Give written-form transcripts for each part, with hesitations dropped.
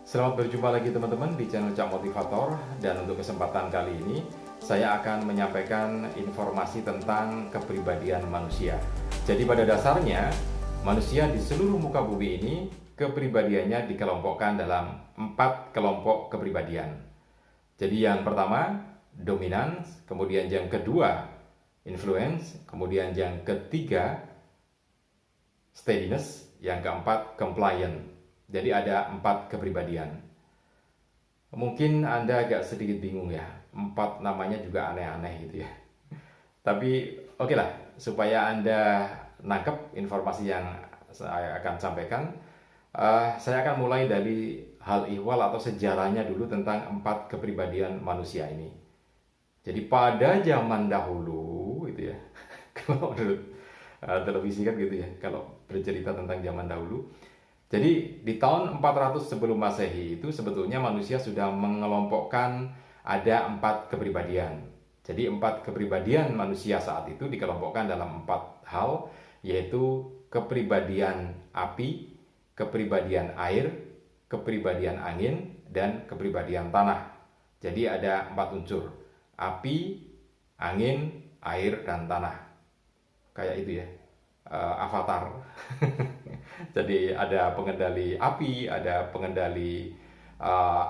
Selamat berjumpa lagi teman-teman di channel Cak Motivator, dan untuk kesempatan kali ini saya akan menyampaikan informasi tentang kepribadian manusia. Jadi pada dasarnya manusia di seluruh muka bumi ini kepribadiannya dikelompokkan dalam 4 kelompok kepribadian. Jadi yang pertama dominance, kemudian yang kedua influence, kemudian yang ketiga steadiness, yang keempat compliant. Jadi ada 4 kepribadian. Mungkin Anda agak sedikit bingung ya, 4 namanya juga aneh-aneh gitu ya. Tapi oke lah, supaya Anda nangkep informasi yang saya akan sampaikan, saya akan mulai dari hal ihwal atau sejarahnya dulu tentang 4 kepribadian manusia ini. Jadi pada zaman dahulu gitu ya, kalau menurut televisi kan gitu ya, kalau bercerita tentang zaman dahulu. Jadi di tahun 400 sebelum Masehi itu sebetulnya manusia sudah mengelompokkan ada 4 kepribadian. Jadi 4 kepribadian manusia saat itu dikelompokkan dalam 4 hal, yaitu kepribadian api, kepribadian air, kepribadian angin, dan kepribadian tanah. Jadi ada 4 unsur: api, angin, air, dan tanah. Kayak itu ya, Avatar. Jadi ada pengendali api, ada pengendali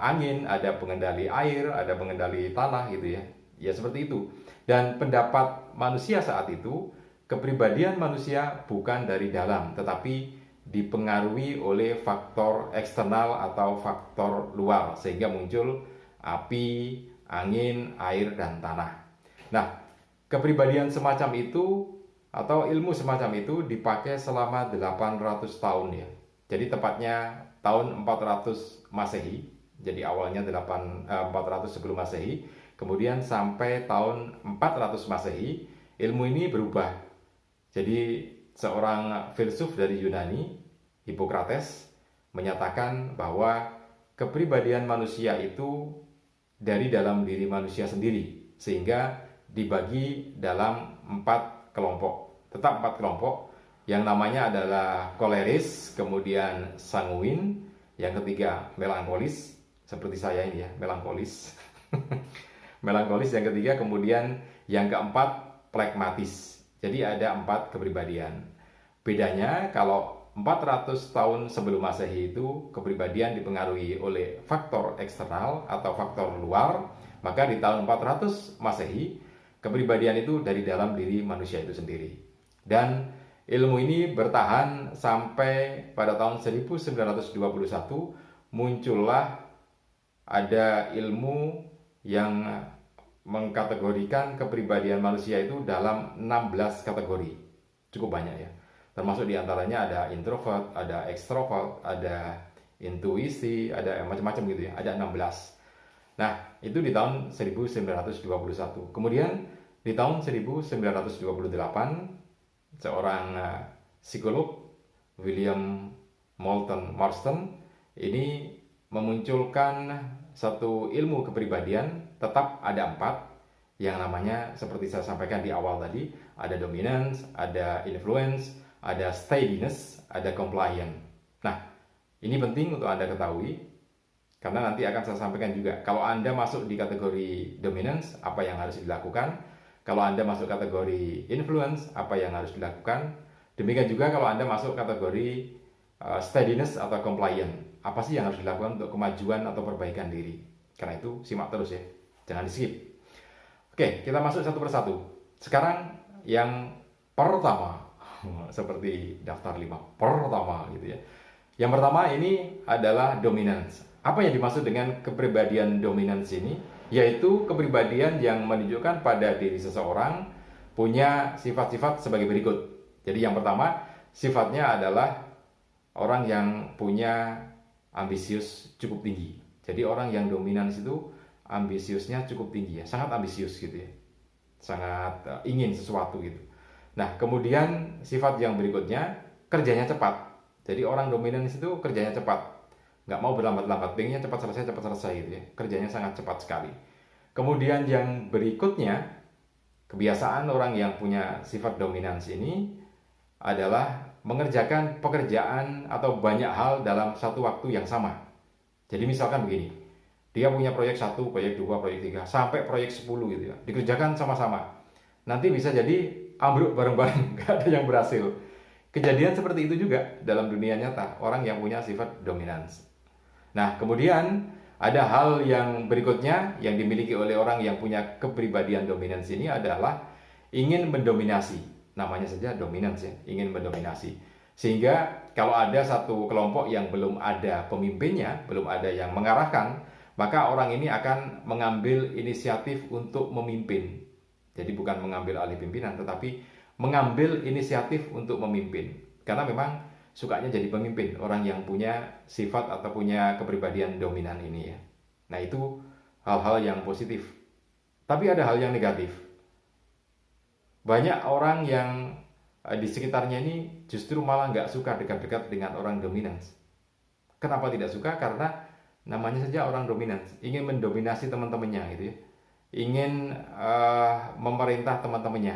angin, ada pengendali air, ada pengendali tanah gitu ya. Ya seperti itu. Dan pendapat manusia saat itu, kepribadian manusia bukan dari dalam, tetapi dipengaruhi oleh faktor eksternal atau faktor luar, sehingga muncul api, angin, air, dan tanah. Nah, kepribadian semacam itu atau ilmu semacam itu dipakai selama 800 tahun ya. Jadi tepatnya tahun 400 Masehi. Jadi awalnya 400 sebelum Masehi, kemudian sampai tahun 400 Masehi, ilmu ini berubah. Jadi seorang filsuf dari Yunani, Hippocrates, menyatakan bahwa kepribadian manusia itu dari dalam diri manusia sendiri, sehingga dibagi dalam 4 kelompok. Tetap 4 kelompok, yang namanya adalah koleris, kemudian sanguin, yang ketiga melankolis, seperti saya ini ya, melankolis. Melankolis yang ketiga, kemudian yang keempat plekmatis. Jadi ada 4 kepribadian. Bedanya kalau 400 tahun sebelum Masehi itu kepribadian dipengaruhi oleh faktor eksternal atau faktor luar, maka di tahun 400 Masehi kepribadian itu dari dalam diri manusia itu sendiri. Dan ilmu ini bertahan sampai pada tahun 1921 muncullah ada ilmu yang mengkategorikan kepribadian manusia itu dalam 16 kategori. Cukup banyak ya. Termasuk diantaranya ada introvert, ada extrovert, ada intuisi, ada macam-macam gitu ya. Ada 16. Nah, itu di tahun 1921. Kemudian di tahun 1928 seorang psikolog, William Moulton Marston, ini memunculkan satu ilmu kepribadian. Tetap ada 4, yang namanya seperti saya sampaikan di awal tadi, ada dominance, ada influence, ada steadiness, ada compliant. Nah, ini penting untuk Anda ketahui, karena nanti akan saya sampaikan juga. Kalau Anda masuk di kategori dominance, apa yang harus dilakukan? Kalau Anda masuk kategori influence, apa yang harus dilakukan? Demikian juga kalau Anda masuk kategori steadiness atau compliant, apa sih yang harus dilakukan untuk kemajuan atau perbaikan diri? Karena itu simak terus ya, jangan di skip. Oke, kita masuk satu persatu. Sekarang yang pertama, seperti daftar 5, pertama gitu ya. Yang pertama ini adalah dominance. Apa yang dimaksud dengan kepribadian dominance ini? Yaitu kepribadian yang menunjukkan pada diri seseorang punya sifat-sifat sebagai berikut. Jadi yang pertama, sifatnya adalah orang yang punya ambisius cukup tinggi. Jadi orang yang dominans itu ambisiusnya cukup tinggi ya, sangat ambisius gitu ya. Sangat ingin sesuatu gitu. Nah, kemudian sifat yang berikutnya, kerjanya cepat. Jadi orang dominans itu kerjanya cepat, nggak mau berlambat-lambat, pengennya cepat selesai gitu ya. Kerjanya sangat cepat sekali. Kemudian yang berikutnya, kebiasaan orang yang punya sifat dominans ini adalah mengerjakan pekerjaan atau banyak hal dalam satu waktu yang sama. Jadi misalkan begini, dia punya proyek 1, proyek 2, proyek 3, sampai proyek 10 gitu ya. Dikerjakan sama-sama. Nanti bisa jadi ambruk bareng-bareng, nggak ada yang berhasil. Kejadian seperti itu juga dalam dunia nyata, orang yang punya sifat dominans. Nah, kemudian ada hal yang berikutnya yang dimiliki oleh orang yang punya kepribadian dominans ini adalah ingin mendominasi. Namanya saja dominans ya, ingin mendominasi. Sehingga kalau ada satu kelompok yang belum ada pemimpinnya, belum ada yang mengarahkan, maka orang ini akan mengambil inisiatif untuk memimpin. Jadi bukan mengambil alih pimpinan, tetapi mengambil inisiatif untuk memimpin. Karena memang sukanya jadi pemimpin, orang yang punya sifat atau punya kepribadian dominan ini ya. Nah itu hal-hal yang positif. Tapi ada hal yang negatif. Banyak orang yang di sekitarnya ini justru malah nggak suka dekat-dekat dengan orang dominan. Kenapa tidak suka? Karena namanya saja orang dominan, ingin mendominasi teman-temannya gitu ya. Ingin memerintah teman-temannya.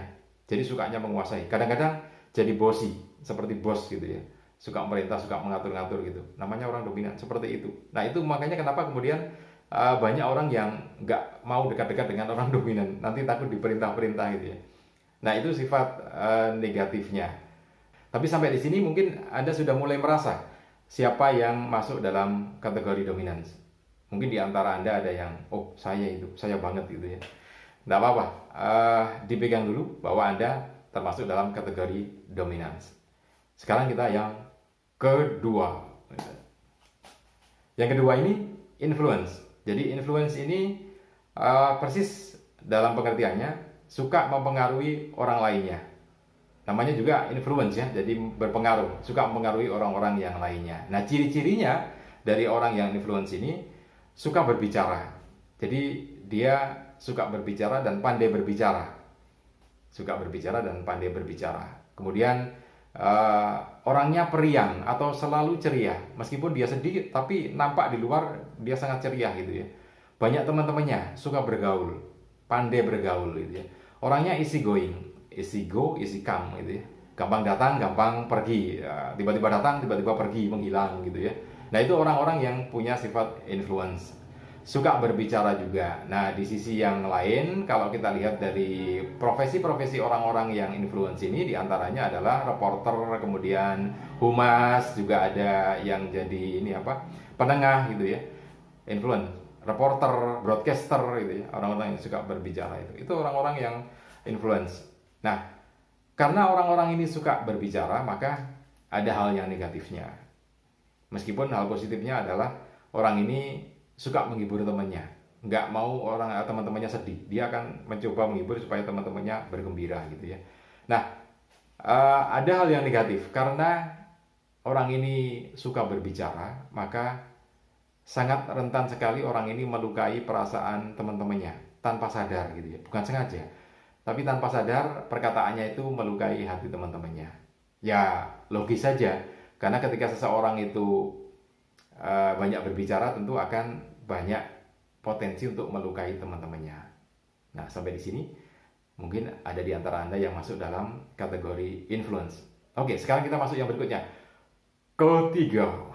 Jadi sukanya menguasai. Kadang-kadang jadi bosi, seperti bos gitu ya. Suka merintah, suka mengatur-ngatur gitu. Namanya orang dominan, seperti itu. Nah itu makanya kenapa kemudian banyak orang yang nggak mau dekat-dekat dengan orang dominan. Nanti takut diperintah-perintah gitu ya. Nah itu sifat negatifnya. Tapi sampai di sini mungkin Anda sudah mulai merasa siapa yang masuk dalam kategori dominans. Mungkin di antara Anda ada yang, oh saya banget gitu ya. Nggak apa-apa, dipegang dulu bahwa Anda termasuk dalam kategori dominans. Sekarang kita yang kedua. Yang kedua ini influence. Jadi influence ini persis dalam pengertiannya suka mempengaruhi orang lainnya. Namanya juga influence ya, jadi berpengaruh, suka mempengaruhi orang-orang yang lainnya. Nah, ciri-cirinya dari orang yang influence ini suka berbicara. Jadi dia suka berbicara dan pandai berbicara. Suka berbicara dan pandai berbicara. Kemudian orangnya periang atau selalu ceria. Meskipun dia sedih, tapi nampak di luar dia sangat ceria gitu ya. Banyak teman-temannya, suka bergaul, pandai bergaul gitu ya. Orangnya easy going, easy go, easy come gitu ya. Gampang datang, gampang pergi, tiba-tiba datang, tiba-tiba pergi, menghilang gitu ya. Nah itu orang-orang yang punya sifat influence. Suka berbicara juga. Nah di sisi yang lain, kalau kita lihat dari profesi-profesi orang-orang yang influence ini, diantaranya adalah reporter, kemudian humas, juga ada yang jadi penengah gitu ya, influence. Reporter, broadcaster gitu ya, orang-orang yang suka berbicara itu orang-orang yang influence. Nah, karena orang-orang ini suka berbicara, maka ada hal yang negatifnya. Meskipun hal positifnya adalah orang ini suka menghibur temannya, nggak mau teman-temannya sedih, dia akan mencoba menghibur supaya teman-temannya bergembira gitu ya. Nah, ada hal yang negatif karena orang ini suka berbicara, maka sangat rentan sekali orang ini melukai perasaan teman-temannya tanpa sadar gitu ya, bukan sengaja, tapi tanpa sadar perkataannya itu melukai hati teman-temannya. Ya logis saja, karena ketika seseorang itu banyak berbicara tentu akan banyak potensi untuk melukai teman-temannya. Nah sampai di sini mungkin ada di antara Anda yang masuk dalam kategori influence. Oke, sekarang kita masuk yang berikutnya, ketiga.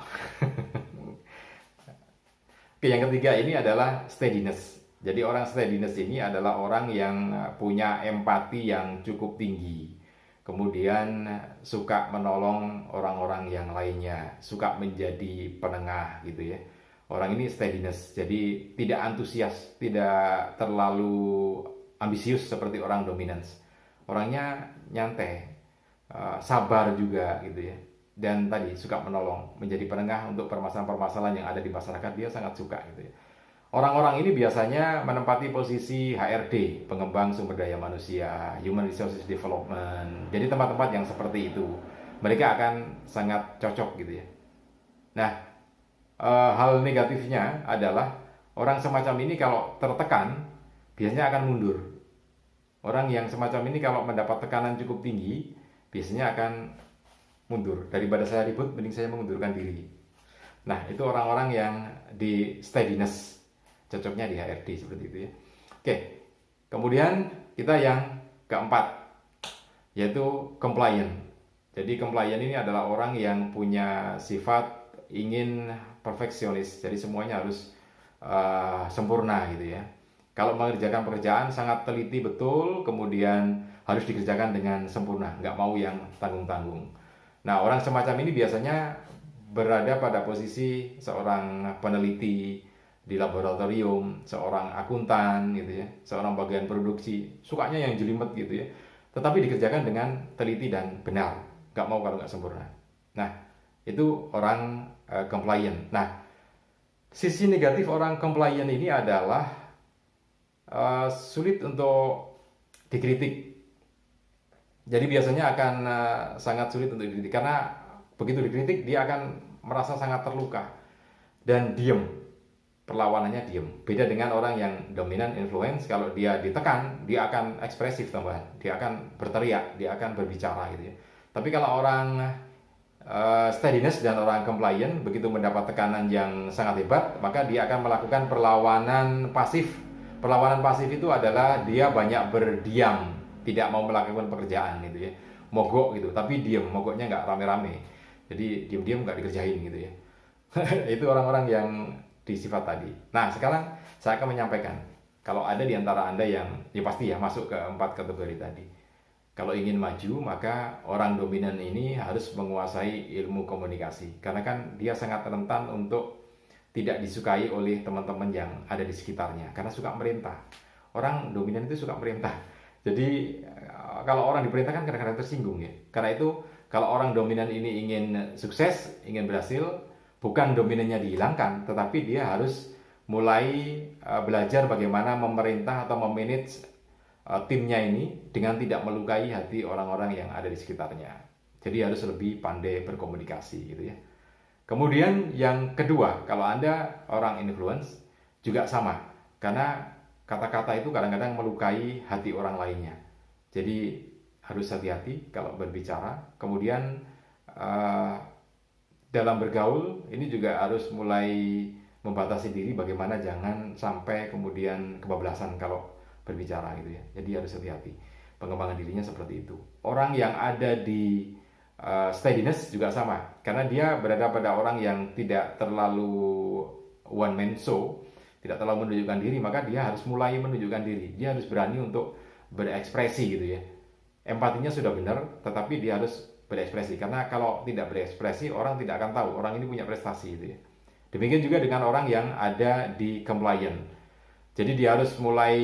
Yang ketiga ini adalah steadiness. Jadi orang steadiness ini adalah orang yang punya empati yang cukup tinggi. Kemudian suka menolong orang-orang yang lainnya, suka menjadi penengah gitu ya. Orang ini steadiness, jadi tidak antusias, tidak terlalu ambisius seperti orang dominance. Orangnya nyantai, sabar juga gitu ya. Dan tadi suka menolong, menjadi penengah untuk permasalahan-permasalahan yang ada di masyarakat, dia sangat suka gitu ya. Orang-orang ini biasanya menempati posisi HRD, pengembang sumber daya manusia, Human Resources Development. Jadi tempat-tempat yang seperti itu, mereka akan sangat cocok gitu ya. Nah, hal negatifnya adalah orang semacam ini kalau tertekan, biasanya akan mundur. Orang yang semacam ini kalau mendapat tekanan cukup tinggi, biasanya akan mundur. Daripada saya ribut, mending saya mengundurkan diri. Nah, itu orang-orang yang di steadiness, cocoknya di HRD seperti itu ya. Oke, kemudian kita yang keempat, yaitu compliant. Jadi compliant ini adalah orang yang punya sifat ingin perfeksionis, jadi semuanya harus sempurna gitu ya. Kalau mengerjakan pekerjaan sangat teliti betul, kemudian harus dikerjakan dengan sempurna, nggak mau yang tanggung-tanggung. Nah, orang semacam ini biasanya berada pada posisi seorang peneliti di laboratorium, seorang akuntan gitu ya, seorang bagian produksi, sukanya yang jelimet gitu ya, tetapi dikerjakan dengan teliti dan benar, nggak mau kalau nggak sempurna. Nah, itu orang compliant. Nah, sisi negatif orang compliant ini adalah sulit untuk dikritik. Jadi biasanya akan sangat sulit untuk dikritik, karena begitu dikritik dia akan merasa sangat terluka dan diem. Perlawanannya diem. Beda dengan orang yang dominan influence, kalau dia ditekan, dia akan ekspresif tambahan, dia akan berteriak, dia akan berbicara gitu ya. Tapi kalau orang steadiness dan orang compliant, begitu mendapat tekanan yang sangat hebat, maka dia akan melakukan perlawanan pasif. Perlawanan pasif itu adalah dia banyak berdiam, tidak mau melakukan pekerjaan gitu ya, mogok gitu, tapi diem, mogoknya nggak rame-rame, jadi diem-diem nggak dikerjain gitu ya. Itu orang-orang yang di sifat tadi. Nah, sekarang saya akan menyampaikan, kalau ada di antara Anda yang ya pasti ya masuk ke 4 kategori tadi. Kalau ingin maju, maka orang dominan ini harus menguasai ilmu komunikasi, karena kan dia sangat rentan untuk tidak disukai oleh teman-teman yang ada di sekitarnya, karena suka merintah. Orang dominan itu suka merintah. Jadi kalau orang diperintah kan kadang-kadang tersinggung ya. Karena itu kalau orang dominan ini ingin sukses, ingin berhasil, bukan dominannya dihilangkan, tetapi dia harus mulai belajar bagaimana memerintah atau memanage timnya ini dengan tidak melukai hati orang-orang yang ada di sekitarnya. Jadi harus lebih pandai berkomunikasi gitu ya. Kemudian yang kedua, kalau Anda orang influence juga sama, karena kata-kata itu kadang-kadang melukai hati orang lainnya. Jadi harus hati-hati kalau berbicara. Kemudian dalam bergaul ini juga harus mulai membatasi diri, bagaimana jangan sampai kemudian kebablasan kalau berbicara gitu ya. Jadi harus hati-hati. Pengembangan dirinya seperti itu. Orang yang ada di steadiness juga sama, karena dia berada pada orang yang tidak terlalu one man show, tidak terlalu menunjukkan diri, maka dia harus mulai menunjukkan diri. Dia harus berani untuk berekspresi gitu ya. Empatinya sudah benar, tetapi dia harus berekspresi, karena kalau tidak berekspresi orang tidak akan tahu orang ini punya prestasi gitu ya. Demikian juga dengan orang yang ada di compliant. Jadi dia harus mulai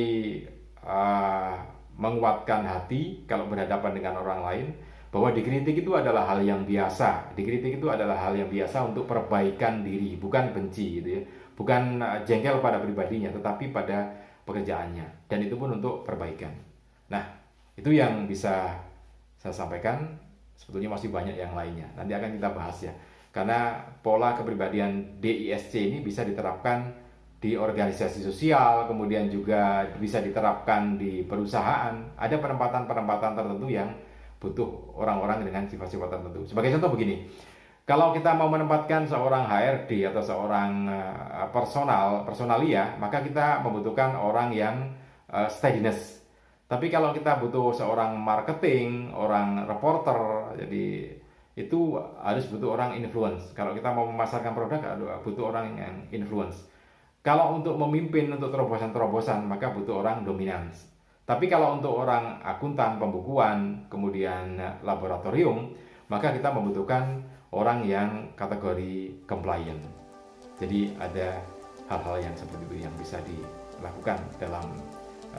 menguatkan hati kalau berhadapan dengan orang lain, bahwa dikritik itu adalah hal yang biasa. Dikritik itu adalah hal yang biasa untuk perbaikan diri, bukan benci gitu ya. Bukan jengkel pada pribadinya, tetapi pada pekerjaannya. Dan itu pun untuk perbaikan. Nah, itu yang bisa saya sampaikan. Sebetulnya masih banyak yang lainnya. Nanti akan kita bahas ya. Karena pola kepribadian DISC ini bisa diterapkan di organisasi sosial, kemudian juga bisa diterapkan di perusahaan. Ada penempatan-penempatan tertentu yang butuh orang-orang dengan sifat-sifat tertentu. Sebagai contoh begini, kalau kita mau menempatkan seorang HRD atau seorang personalia, maka kita membutuhkan orang yang steadiness. Tapi kalau kita butuh seorang marketing, orang reporter, jadi itu harus butuh orang influence. Kalau kita mau memasarkan produk, butuh orang yang influence. Kalau untuk memimpin untuk terobosan-terobosan, maka butuh orang dominans. Tapi kalau untuk orang akuntan, pembukuan, kemudian laboratorium, maka kita membutuhkan orang yang kategori compliant. Jadi ada hal-hal yang seperti itu yang bisa dilakukan dalam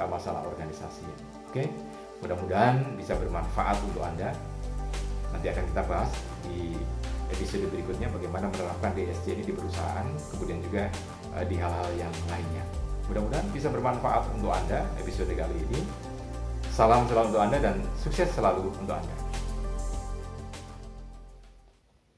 masalah organisasi. Oke, mudah-mudahan bisa bermanfaat untuk Anda. Nanti akan kita bahas di episode berikutnya bagaimana menerapkan DSC ini di perusahaan, kemudian juga di hal-hal yang lainnya. Mudah-mudahan bisa bermanfaat untuk Anda episode kali ini. Salam selalu untuk Anda dan sukses selalu untuk Anda.